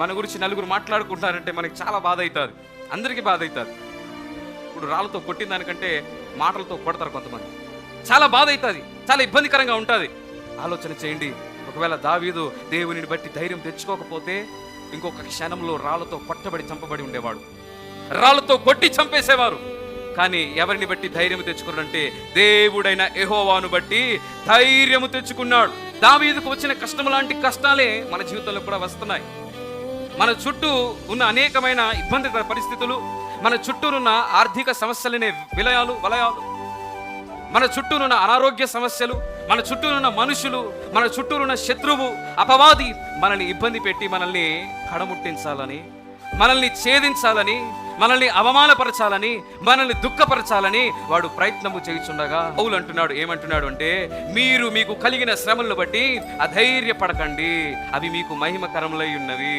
మన గురించి నలుగురు మాట్లాడుకుంటారంటే మనకి చాలా బాధ అవుతుంది, అందరికీ బాధ అవుతుంది. ఇప్పుడు రాళ్ళతో కొట్టిన దానికంటే మాటలతో కొడతారు కొంతమంది. చాలా బాధ అవుతుంది, చాలా ఇబ్బందికరంగా ఉంటుంది. ఆలోచన చేయండి, ఒకవేళ దావీదు దేవునిని బట్టి ధైర్యం తెచ్చుకోకపోతే ఇంకొక క్షణంలో రాళ్ళతో కొట్టబడి చంపబడి ఉండేవాడు, రాళ్ళతో కొట్టి చంపేసేవారు. కానీ ఎవరిని బట్టి ధైర్యం తెచ్చుకున్నాడంటే దేవుడైన యెహోవాను బట్టి ధైర్యము తెచ్చుకున్నాడు. దావీదుకు వచ్చిన కష్టం లాంటి కష్టాలే మన జీవితంలో కూడా వస్తున్నాయి. మన చుట్టూ ఉన్న అనేకమైన ఇబ్బందికర పరిస్థితులు, మన చుట్టూనున్న ఆర్థిక సమస్యలనే వలయాలు, మన చుట్టూనున్న అనారోగ్య సమస్యలు, మన చుట్టూనున్న మనుషులు, మన చుట్టూనున్న శత్రువు అపవాది మనల్ని ఇబ్బంది పెట్టి మనల్ని కడముట్టించాలని, మనల్ని ఛేదించాలని, మనల్ని అవమానపరచాలని, మనల్ని దుఃఖపరచాలని వాడు ప్రయత్నము చేయుచుండగా పౌలు అంటున్నాడు, ఏమంటున్నాడు అంటే, మీరు మీకు కలిగిన శ్రమలను బట్టి అధైర్యపడకండి, అవి మీకు మహిమకరములై ఉన్నవి.